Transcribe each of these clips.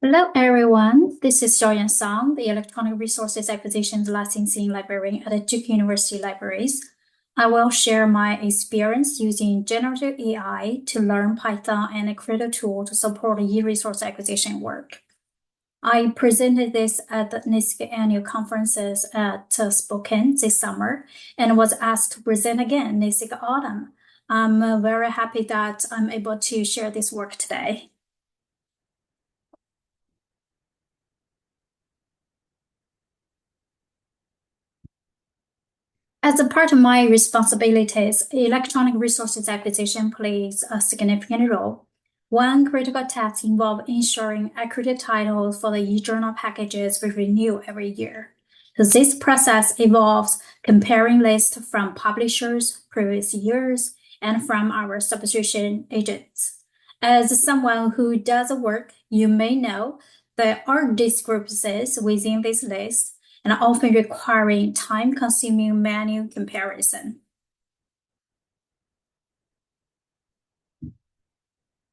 Hello, everyone. This is Joyan Song, the Electronic Resources Acquisitions Licensing Librarian at the Duke University Libraries. I will share my experience using generative AI to learn Python and create a tool to support e-resource acquisition work. I presented this at the NISC annual conferences at Spokane this summer and was asked to present again NISC autumn. I'm very happy that I'm able to share this work today. As a part of my responsibilities, electronic resources acquisition plays a significant role. One critical task involves ensuring accurate titles for the e-journal packages we renew every year. So this process involves comparing lists from publishers, previous years, and from our subscription agents. As someone who does the work, you may know there are discrepancies within this list and often requiring time-consuming manual comparison.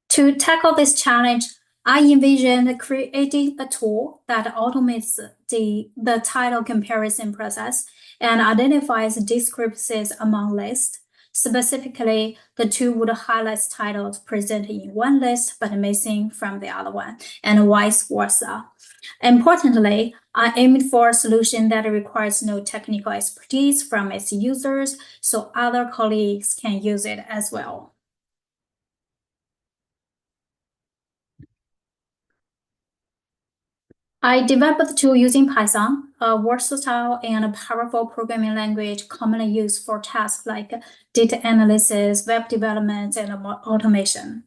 To tackle this challenge, I envisioned creating a tool that automates the title comparison process and identifies discrepancies among lists. Specifically, the tool would highlight titles presented in one list but missing from the other one, and vice versa. Importantly, I aimed for a solution that requires no technical expertise from its users, so other colleagues can use it as well. I developed the tool using Python, a versatile and powerful programming language commonly used for tasks like data analysis, web development, and automation.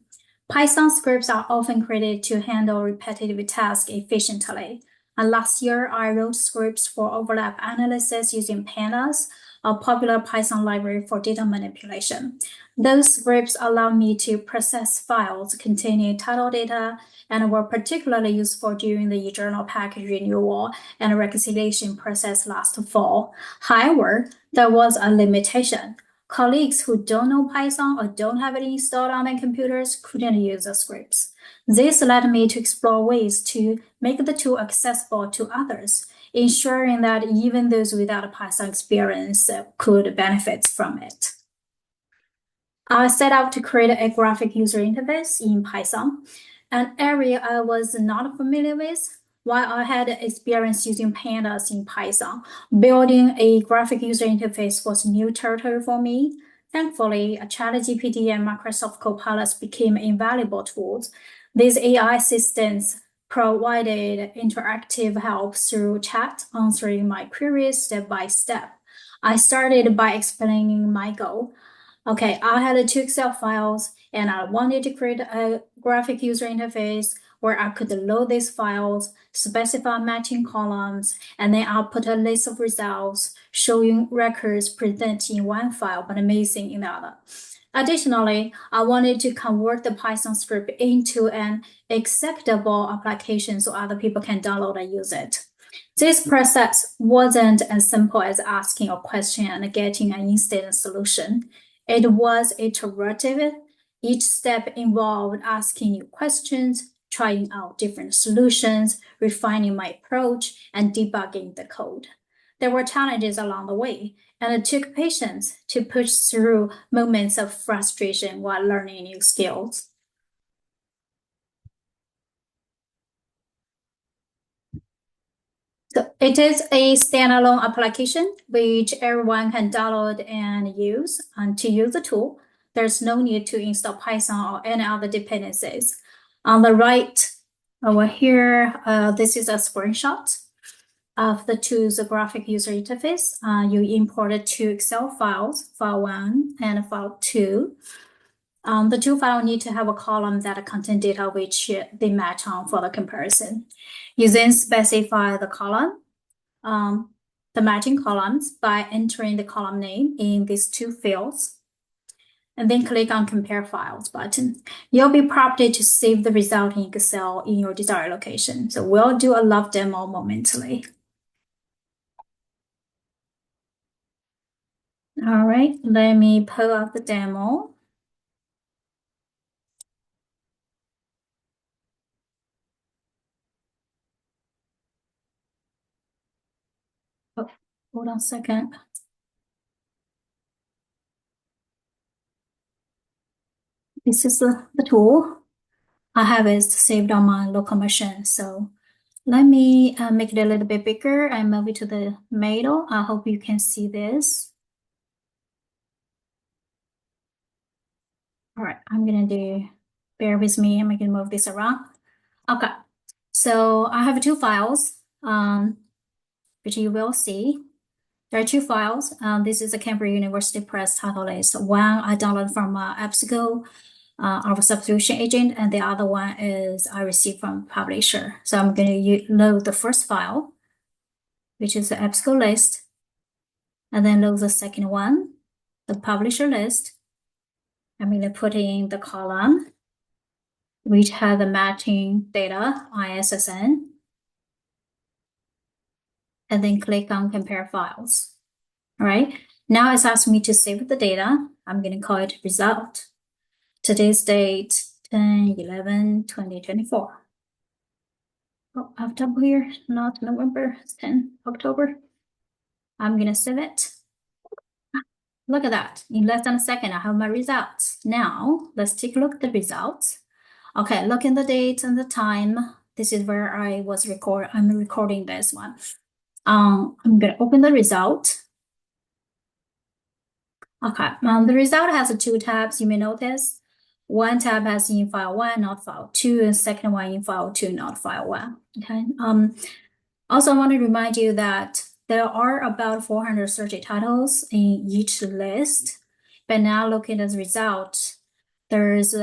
Python scripts are often created to handle repetitive tasks efficiently. And last year, I wrote scripts for overlap analysis using Pandas, a popular Python library for data manipulation. Those scripts allow me to process files containing title data and were particularly useful during the journal package renewal and reconciliation process last fall. However, there was a limitation. Colleagues who don't know Python or don't have it installed on their computers couldn't use the scripts. This led me to explore ways to make the tool accessible to others, ensuring that even those without a Python experience could benefit from it. I set out to create a graphic user interface in Python, an area I was not familiar with. While I had experience using pandas in Python, building a graphic user interface was new territory for me. Thankfully, ChatGPT and Microsoft Copilot became invaluable tools. These AI assistants provided interactive help through chat, answering my queries step by step. I started by explaining my goal. Okay, I had two Excel files and I wanted to create a graphic user interface where I could load these files, specify matching columns, and then I'll put a list of results showing records presented in one file but missing in the other. Additionally, I wanted to convert the Python script into an executable application so other people can download and use it. This process wasn't as simple as asking a question and getting an instant solution. It was iterative. Each step involved asking new questions, trying out different solutions, refining my approach, and debugging the code. There were challenges along the way, and it took patience to push through moments of frustration while learning new skills. So it is a standalone application which everyone can download and use. And to use the tool, there's no need to install Python or any other dependencies. On the right over here, this is a screenshot of the tool's graphic user interface. You imported two Excel files, file 1 and file 2. The two files need to have a column that contain data which they match on for the comparison. You then specify the column, the matching columns by entering the column name in these two fields, and then click on Compare Files button. You'll be prompted to save the result in Excel in your desired location. So we'll do a live demo momentarily. All right, let me pull up the demo. Oh, hold on a second. This is the tool. I have it saved on my local machine. So let me make it a little bit bigger and move it to the middle. I hope you can see this. All right, I'm gonna bear with me. I'm gonna move this around. Okay, so I have two files, which you will see. There are two files. This is a Cambridge University Press title list. One I downloaded from EBSCO, our substitution agent, and the other one is I received from publisher. So I'm going to load the first file, which is the EBSCO list, and then load the second one, the publisher list. I'm going to put in the column, which has the matching data, ISSN, and then click on compare files. All right, now it's asking me to save the data. I'm going to call it result. Today's date, 10/11/2024. Oh, I have double here, not November, it's 10 October. I'm going to save it. Look at that. In less than a second, I have my results. Now, let's take a look at the results. Okay, look in the date and the time. This is where I'm recording this one. I'm going to open the result. Okay, the result has two tabs, you may notice. One tab has in file 1, not file 2, and second one in file 2, not file 1. Okay. Also, I want to remind you that there are about 430 titles in each list, but now looking at the result, there's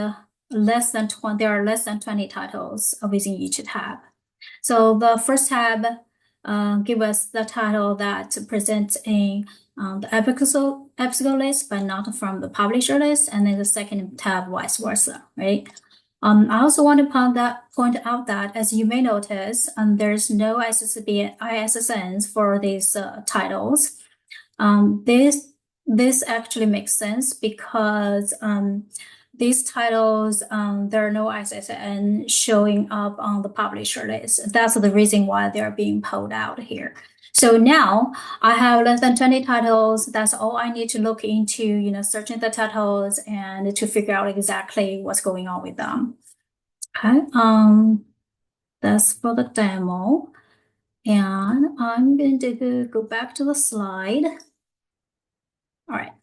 less than 20 titles within each tab. So the first tab give us the title that presents in the EBSCO list, but not from the publisher list, and then the second tab vice versa, right? I also want to point out that, as you may notice, there's no ISSNs for these titles. This actually makes sense because these titles, there are no ISSN showing up on the publisher list. That's the reason why they're being pulled out here. So now I have less than 20 titles. That's all I need to look into, searching the titles and to figure out exactly what's going on with them. Okay, that's for the demo. And I'm going to go back to the slide. All right.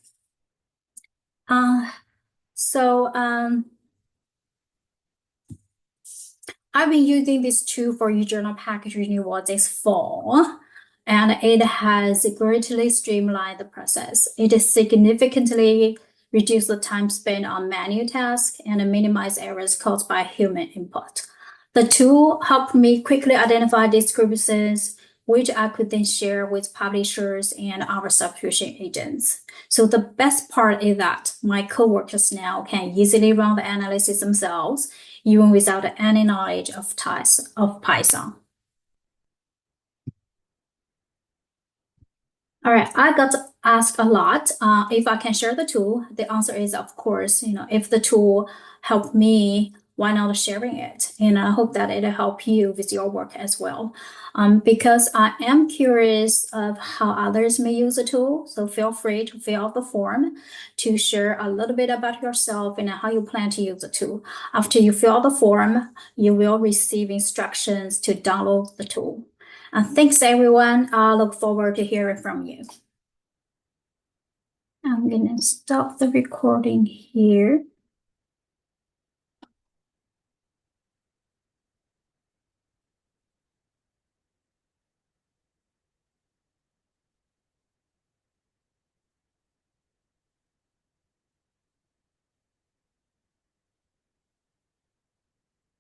I've been using this tool for journal package renewal this fall, and it has greatly streamlined the process. It has significantly reduced the time spent on manual tasks and minimize errors caused by human input. The tool helped me quickly identify discrepancies, which I could then share with publishers and our subscription agents. So the best part is that my coworkers now can easily run the analysis themselves, even without any knowledge of Python. All right, I got asked a lot if I can share the tool. The answer is, of course, if the tool helped me, why not sharing it? And I hope that it'll help you with your work as well. Because I am curious of how others may use the tool, so feel free to fill out the form to share a little bit about yourself and how you plan to use the tool. After you fill out the form, you will receive instructions to download the tool. Thanks, everyone. I look forward to hearing from you. I'm going to stop the recording here.